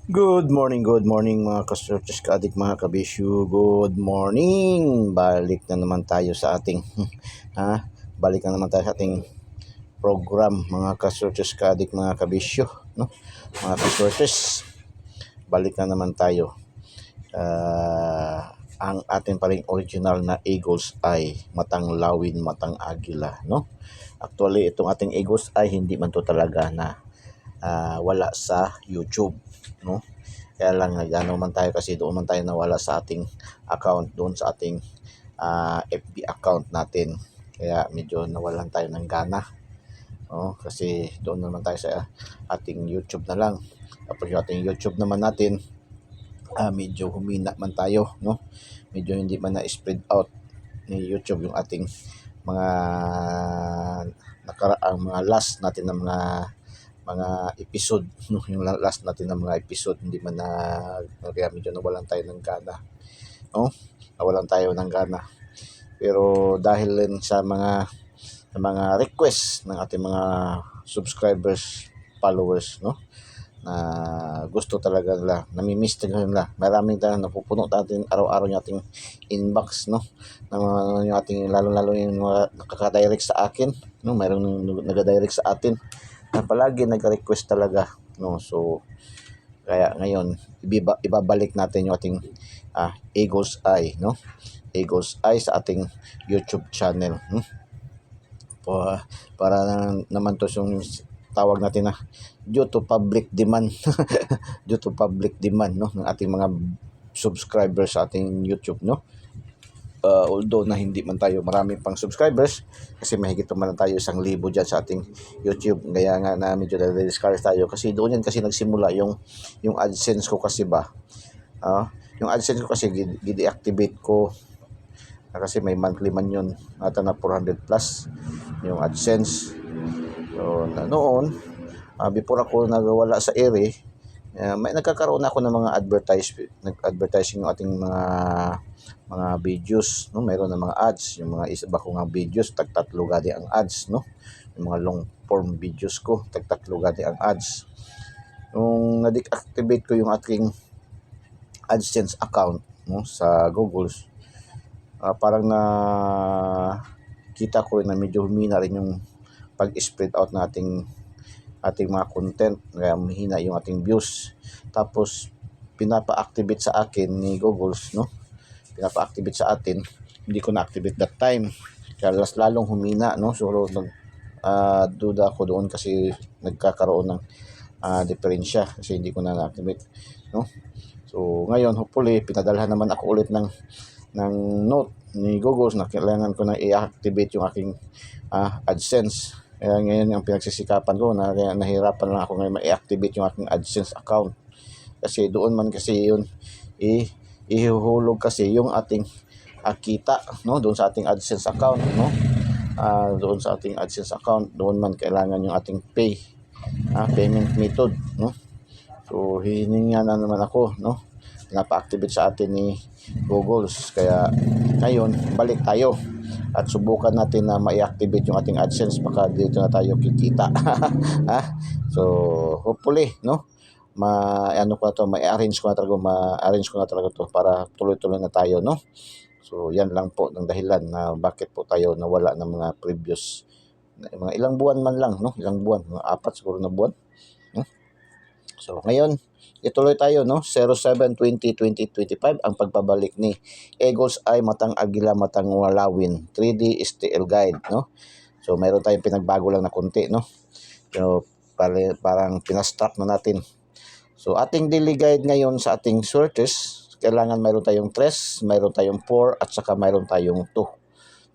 Good morning mga ka-searches ka-adik, mga kabisyo. Good morning! Balik na naman tayo sa ating balik na naman tayo sa ating program mga ka-searches ka-adik, mga kabisyo, no? Mga ka-searches, balik na naman tayo. Ang ating pa ring original na Eagle's Eye, matang lawin, matang agila, no? Actually, itong ating Eagle's Eye hindi man to talaga na wala sa YouTube, no? Kaya lang nagano man tayo kasi doon man tayo nawala sa ating account, doon sa ating FB account natin. Kaya medyo nawalan tayo ng gana. Kasi doon naman tayo sa ating YouTube na lang. Tapos yung ating YouTube naman natin, medyo humina man tayo, no? Medyo hindi man na-spread out ni YouTube yung ating mga nakaraang mga last natin na mga episode, no? Yung last natin ng mga episode hindi man na, kaya medyo nawalan tayo ng gana, no? Nawalan tayo ng gana. Pero dahil rin sa mga request ng ating mga subscribers, followers, no, na gusto talaga nila, nami-miss talaga nila. Maraming talagang napupuno natin araw-araw yung ating inbox, no, ng mga yung ating lalo-lalo yung mga nakaka-direct sa akin, no, mayroong nag-direct sa atin na palagi nag-request talaga, no. So kaya ngayon ibabalik natin yung ating Eagle's Eye, no, Eagle's Eye sa ating YouTube channel, para naman to yung tawag natin na due to public demand due to public demand, no, ng ating mga subscribers sa ating YouTube, no. Although na hindi man tayo marami pang subscribers, kasi mahigit man tayo 1,000 dyan sa ating YouTube. Kaya nga na medyo na-discourage tayo kasi doon yan kasi nagsimula yung AdSense ko kasi ba. Yung AdSense ko kasi gi-deactivate ko kasi may monthly man yun, ata na 400 plus yung AdSense. So noon, before ako nagwala sa ere, may nagkakaroon ako ng mga nag-advertising yung ating mga videos, no. Mayroon ng mga ads, yung mga isa ba ko nga videos tagtatlo gadi ang ads, no. Yung mga long form videos ko tagtatlo gadi ang ads. Nung na-deactivate ko yung ating AdSense account, no, sa Google, parang na kita ko rin na medyo humina rin yung pag-spread out nating ating mga content, kaya mahina yung ating views. Tapos pinapa-activate sa akin ni Google, no, pinapa-activate sa atin, hindi ko na-activate that time, kaya lalong humina, no. So duda ko doon kasi nagkakaroon ng diferensya kasi hindi ko na-activate, no. So ngayon hopefully pinadalhan naman ako ulit ng note ni Google na kailangan ko na i-activate yung aking AdSense. Kaya ngayon ang pinagsisikapan ko na kaya nahirapan lang ako ngayon ma-activate yung aking AdSense account. Kasi doon man kasi yun ihuhulog kasi yung ating kita, no, doon sa ating AdSense account, no. Doon sa ating AdSense account, doon man kailangan yung ating payment method, no. So hininga na naman ako, no. Pinapa-activate sa atin ni Google. Kaya ngayon balik tayo at subukan natin na ma-activate yung ating AdSense, baka dito na tayo kikita. So hopefully, no, ma-ano ko na to, ma-arrange ko na talaga to para tuloy-tuloy na tayo, no. So yan lang po ng dahilan na bakit po tayo nawala ng mga previous mga ilang buwan man lang, no, ilang buwan, mga 4 siguro na buwan, no? So ngayon ituloy tayo, no, 07/20/2025 ang pagbabalik ni Eagle's Eye, matang agila, matang walawin 3D STL guide, no. So mayroon tayong pinagbago lang na konti, no. So parang pinastock na natin. So ating daily guide ngayon sa ating searches, kailangan mayroon tayong 3, mayroon tayong 4 at saka mayroon tayong 2,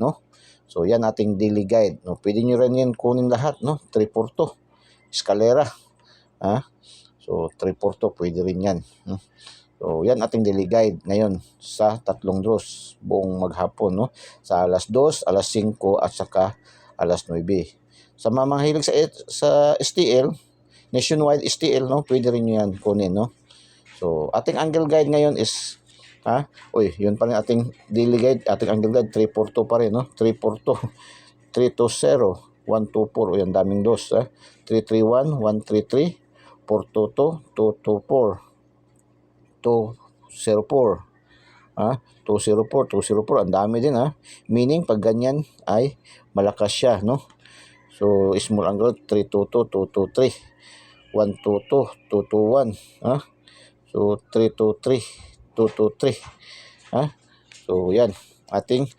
no. So yan ating daily guide, no. Pwede nyo rin yan kunin lahat, no. 3 4 eskalera, So 3 4 pwede rin yan, no? So yan ating daily guide ngayon sa 3 draws buong maghapon, no. Sa alas 2, alas 5 at saka alas 9. Sa mga mahilig sa STL, nationwide STL, no, pwede rin yan kunin, no. So ating angle guide ngayon is yun pa rin ating daily guide, ating angle guide 3 4 2 pa rin, no. 3 4 2 3 2 0 1 2 4, daming dos, 3 3 1 1 3 3 4 2 2 2 2 4. 204. 204, 204. Ang dami din Meaning, pag ganyan ay malakas siya, no? So, small angle, 322, 223. 122, 221. So, 323, 223. So, yan. Ating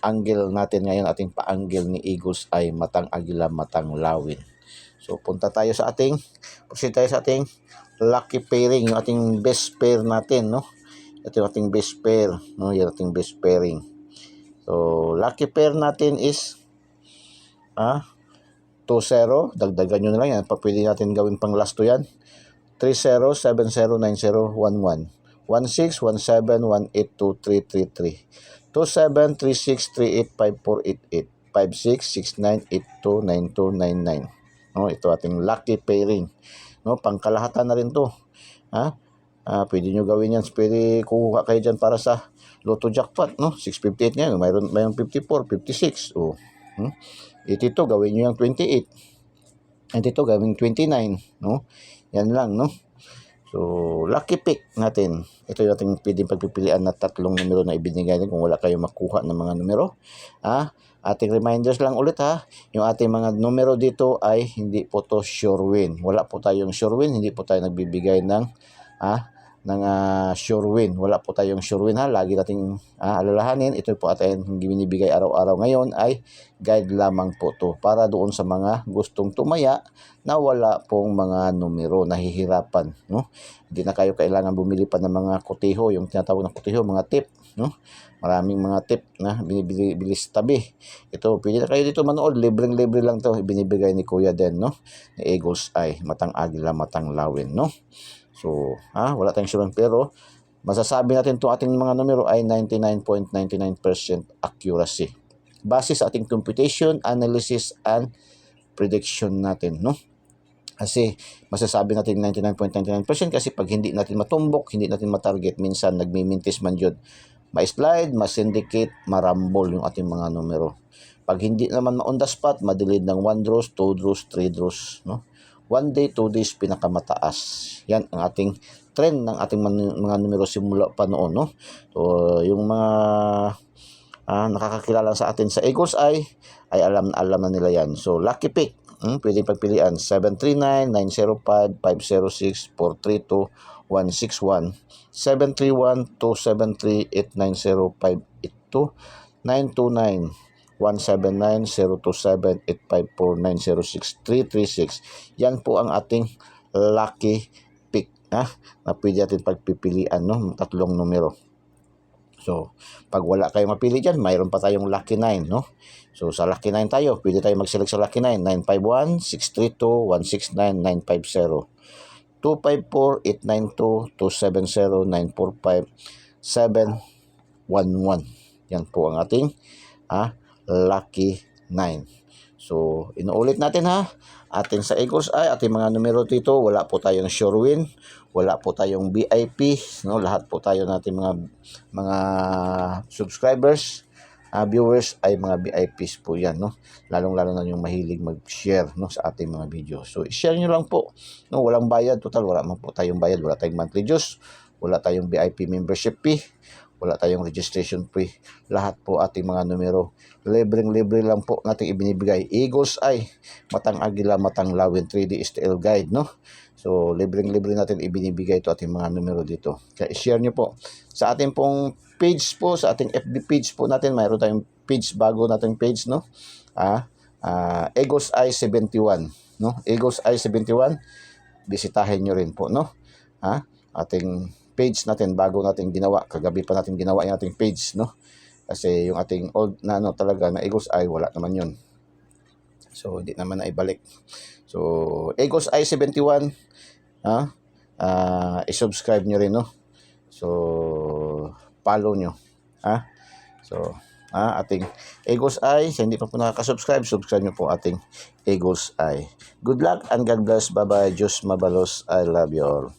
angle natin ngayon, ating pa-angle ni Eagles ay matang agila, matang lawin. So, proceed tayo sa ating lucky pairing, yung ating best pair natin, no? Ito yung ating best pair, no? Yung ating best pairing. So, lucky pair natin is 20, dagdagan nyo na lang yan. Pwede natin gawin pang last to yan. 30, 70, 90, 11. 16, 17, 18, 23, 33. 27, 36, 38, 54, 88. 56, 69, 82, 92, 99. No, ito ating lucky pairing. No, pangkalahatan na rin to. Pwede nyo gawin yan. Pwede kuha kayo dyan para sa Lotto Jackpot, no? 658 ngayon. Mayroon 54, 56. 82, gawin nyo yung 28. 22, gawin 29, no? Yan lang, no? So, lucky pick natin. Ito yung ating pwedeng pagpipilian na tatlong numero na ibinigay natin kung wala kayong makuha ng mga numero. Ating reminders lang ulit yung ating mga numero dito ay hindi po to sure win. Wala po tayong sure win, hindi po tayo nagbibigay ng sure win. Wala po tayong sure win Lagi nating alalahanin. Ito po ating binibigay araw-araw ngayon ay guide lamang po to para doon sa mga gustong tumaya na wala pong mga numero, nahihirapan, no? Hindi na kayo kailangan bumili pa ng mga koteho, yung tinatawag na koteho, mga tip, no? Maraming mga tip na binibili sa tabi. Ito, pwede na kayo dito manood, libreng-libre lang to, binibigay ni Kuya Den, no? Ni Eagles Eye, matang agila, matang lawin, no? So, wala tayong sure, pero masasabi natin itong ating mga numero ay 99.99% accuracy. Base sa ating computation, analysis, and prediction natin, no? Kasi masasabi natin 99.99% kasi pag hindi natin matumbok, hindi natin matarget, minsan nagmimintis man yun. Ma-slide, ma-syndicate, marambol yung ating mga numero. Pag hindi naman ma-on the spot, madelayed ng 1 draws, 2 draws, 3 draws, no? 1 day, 2 days, pinakamataas. Yan ang ating trend ng ating mga numero simula pa noon, no? So, yung mga nakakakilala sa atin sa Eagles Eye ay alam na nila yan. So, lucky pick. Pwede pagpilian 739, 905, 506, 432, 161, 731, 273, 890, 582, 929, 179, 027, 854, 906, 336. Yan po ang ating lucky pick na pwede natin pagpipilian, no? Tatlong numero. So, pag wala kayong mapili dyan, mayroon pa tayong lucky 9, no? So, sa lucky 9 tayo, pwede tayo mag-select sa lucky 9. 951, 632, 169, 950. 254, 892, 270, 945, 711. Yan po ang ating lucky 9. So, inuulit natin atin sa Eagles Eye, ating mga numero dito, wala po tayong sure win, wala po tayong VIP, no? Lahat po tayo natin mga subscribers, viewers ay mga VIPs po yan, no? Lalong-lalo na yung mahilig mag-share, no, sa ating mga video. So, i-share nyo lang po, no? Walang bayad, total wala man po tayong bayad, wala tayong monthly dues, wala tayong VIP membership fee, wala tayong registration fee. Lahat po ating mga numero, libreng-libre lang po nating ibinibigay. Eagles Eye, matang agila, matang lawin, 3D STL guide, no? So, libreng-libre natin ibinibigay ito ating mga numero dito. Kaya i-share nyo po. Sa ating pong page po, sa ating FB page po natin, mayroon tayong page, bago nating page, no? Eagles Eye 71, no? Eagles Eye 71, bisitahin nyo rin po, no? Ating page natin, bago natin ginawa, kagabi pa natin ginawa yung ating page, no? Kasi yung ating old na talaga na Eagles Eye, wala naman yun. So, hindi naman na ibalik. So, Eagles Eye 71, i-subscribe nyo rin, no? So, follow nyo. So, ating Eagles Eye, sa hindi pa po nakaka-subscribe, subscribe nyo po ating Eagles Eye. Good luck and God bless. Bye-bye. Diyos mabalos. I love you all.